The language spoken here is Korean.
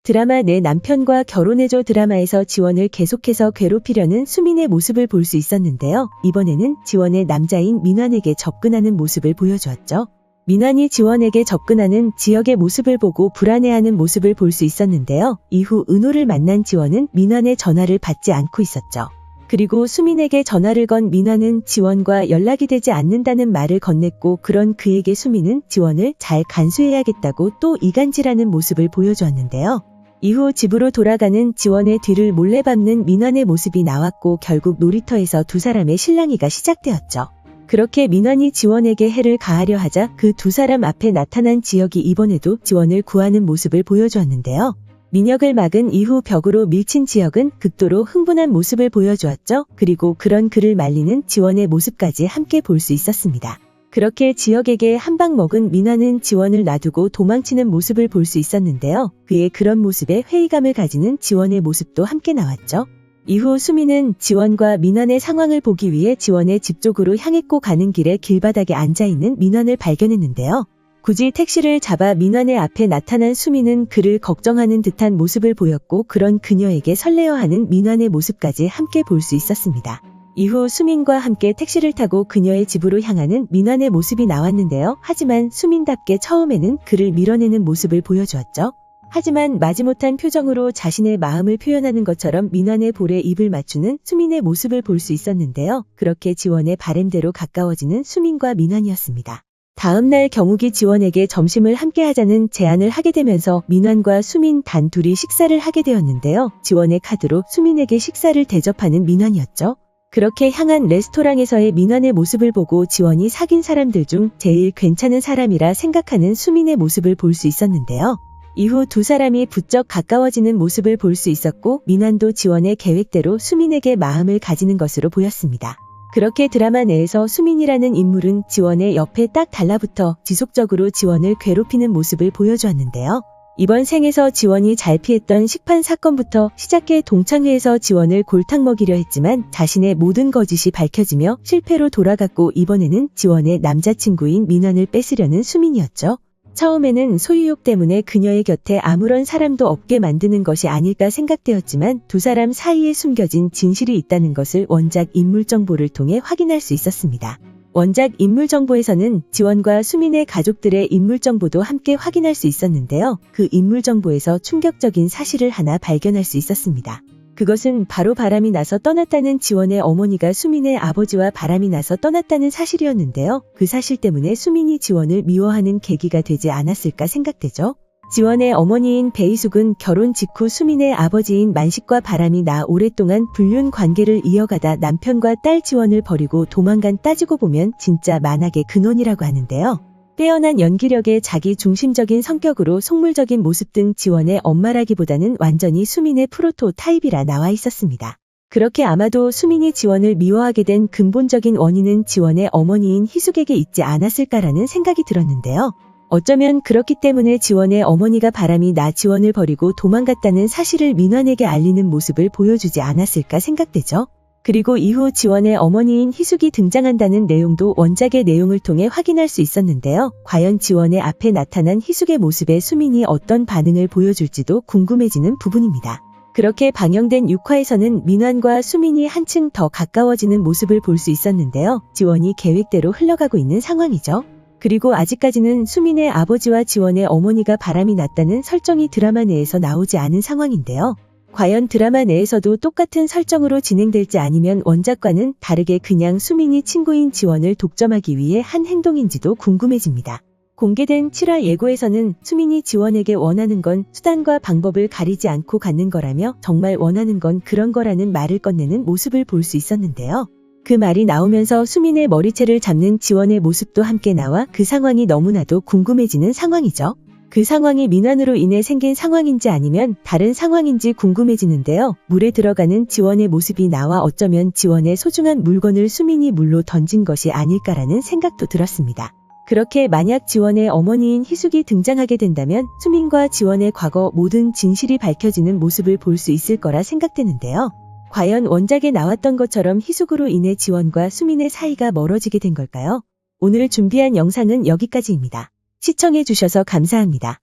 드라마 내 남편과 결혼해줘 드라마에서 지원을 계속해서 괴롭히려는 수민의 모습을 볼 수 있었는데요. 이번에는 지원의 남자인 민환에게 접근하는 모습을 보여주었죠. 민환이 지원에게 접근하는 지역의 모습을 보고 불안해하는 모습을 볼 수 있었는데요. 이후 은호를 만난 지원은 민환의 전화를 받지 않고 있었죠. 그리고 수민에게 전화를 건 민환은 지원과 연락이 되지 않는다는 말을 건넸고, 그런 그에게 수민은 지원을 잘 간수해야겠다고 또 이간질하는 모습을 보여주었는데요. 이후 집으로 돌아가는 지원의 뒤를 몰래 밟는 민환의 모습이 나왔고, 결국 놀이터에서 두 사람의 실랑이가 시작되었죠. 그렇게 민환이 지원에게 해를 가하려 하자 그 두 사람 앞에 나타난 지역이 이번에도 지원을 구하는 모습을 보여주었는데요. 민혁을 막은 이후 벽으로 밀친 지역은 극도로 흥분한 모습을 보여주었죠. 그리고 그런 그를 말리는 지원의 모습까지 함께 볼 수 있었습니다. 그렇게 지역에게 한 방 먹은 민환은 지원을 놔두고 도망치는 모습을 볼 수 있었는데요. 그의 그런 모습에 회의감을 가지는 지원의 모습도 함께 나왔죠. 이후 수민은 지원과 민환의 상황을 보기 위해 지원의 집 쪽으로 향했고, 가는 길에 길바닥에 앉아있는 민환을 발견했는데요. 굳이 택시를 잡아 민환의 앞에 나타난 수민은 그를 걱정하는 듯한 모습을 보였고, 그런 그녀에게 설레어하는 민환의 모습까지 함께 볼 수 있었습니다. 이후 수민과 함께 택시를 타고 그녀의 집으로 향하는 민환의 모습이 나왔는데요. 하지만 수민답게 처음에는 그를 밀어내는 모습을 보여주었죠. 하지만 마지못한 표정으로 자신의 마음을 표현하는 것처럼 민환의 볼에 입을 맞추는 수민의 모습을 볼 수 있었는데요. 그렇게 지원의 바램대로 가까워지는 수민과 민환이었습니다. 다음날 경욱이 지원에게 점심을 함께 하자는 제안을 하게 되면서 민환과 수민 단 둘이 식사를 하게 되었는데요. 지원의 카드로 수민에게 식사를 대접하는 민환이었죠. 그렇게 향한 레스토랑에서의 민환의 모습을 보고 지원이 사귄 사람들 중 제일 괜찮은 사람이라 생각하는 수민의 모습을 볼 수 있었는데요. 이후 두 사람이 부쩍 가까워지는 모습을 볼 수 있었고, 민환도 지원의 계획대로 수민에게 마음을 가지는 것으로 보였습니다. 그렇게 드라마 내에서 수민이라는 인물은 지원의 옆에 딱 달라붙어 지속적으로 지원을 괴롭히는 모습을 보여주었는데요. 이번 생에서 지원이 잘 피했던 식판 사건부터 시작해 동창회에서 지원을 골탕 먹이려 했지만 자신의 모든 거짓이 밝혀지며 실패로 돌아갔고, 이번에는 지원의 남자친구인 민환을 뺏으려는 수민이었죠. 처음에는 소유욕 때문에 그녀의 곁에 아무런 사람도 없게 만드는 것이 아닐까 생각되었지만, 두 사람 사이에 숨겨진 진실이 있다는 것을 원작 인물 정보를 통해 확인할 수 있었습니다. 원작 인물 정보에서는 지원과 수민의 가족들의 인물 정보도 함께 확인할 수 있었는데요. 그 인물 정보에서 충격적인 사실을 하나 발견할 수 있었습니다. 그것은 바로 바람이 나서 떠났다는 지원의 어머니가 수민의 아버지와 바람이 나서 떠났다는 사실이었는데요. 그 사실 때문에 수민이 지원을 미워하는 계기가 되지 않았을까 생각되죠. 지원의 어머니인 배희숙은 결혼 직후 수민의 아버지인 만식과 바람이 나 오랫동안 불륜 관계를 이어가다 남편과 딸 지원을 버리고 도망간, 따지고 보면 진짜 만악의 근원이라고 하는데요. 빼어난 연기력에 자기 중심적인 성격으로 속물적인 모습 등 지원의 엄마라기보다는 완전히 수민의 프로토 타입이라 나와 있었습니다. 그렇게 아마도 수민이 지원을 미워하게 된 근본적인 원인은 지원의 어머니인 희숙에게 있지 않았을까라는 생각이 들었는데요. 어쩌면 그렇기 때문에 지원의 어머니가 바람이 나 지원을 버리고 도망갔다는 사실을 민환에게 알리는 모습을 보여주지 않았을까 생각되죠. 그리고 이후 지원의 어머니인 희숙이 등장한다는 내용도 원작의 내용을 통해 확인할 수 있었는데요. 과연 지원의 앞에 나타난 희숙의 모습에 수민이 어떤 반응을 보여줄지도 궁금해지는 부분입니다. 그렇게 방영된 6화에서는 민환과 수민이 한층 더 가까워지는 모습을 볼 수 있었는데요. 지원이 계획대로 흘러가고 있는 상황이죠. 그리고 아직까지는 수민의 아버지와 지원의 어머니가 바람이 났다는 설정이 드라마 내에서 나오지 않은 상황인데요. 과연 드라마 내에서도 똑같은 설정으로 진행될지, 아니면 원작과는 다르게 그냥 수민이 친구인 지원을 독점하기 위해 한 행동인지도 궁금해집니다. 공개된 7화 예고에서는 수민이 지원에게 원하는 건 수단과 방법을 가리지 않고 갖는 거라며 정말 원하는 건 그런 거라는 말을 꺼내는 모습을 볼 수 있었는데요. 그 말이 나오면서 수민의 머리채를 잡는 지원의 모습도 함께 나와 그 상황이 너무나도 궁금해지는 상황이죠. 그 상황이 민환으로 인해 생긴 상황인지 아니면 다른 상황인지 궁금해지는데요. 물에 들어가는 지원의 모습이 나와 어쩌면 지원의 소중한 물건을 수민이 물로 던진 것이 아닐까라는 생각도 들었습니다. 그렇게 만약 지원의 어머니인 희숙이 등장하게 된다면 수민과 지원의 과거 모든 진실이 밝혀지는 모습을 볼 수 있을 거라 생각되는데요. 과연 원작에 나왔던 것처럼 희숙으로 인해 지원과 수민의 사이가 멀어지게 된 걸까요? 오늘 준비한 영상은 여기까지입니다. 시청해주셔서 감사합니다.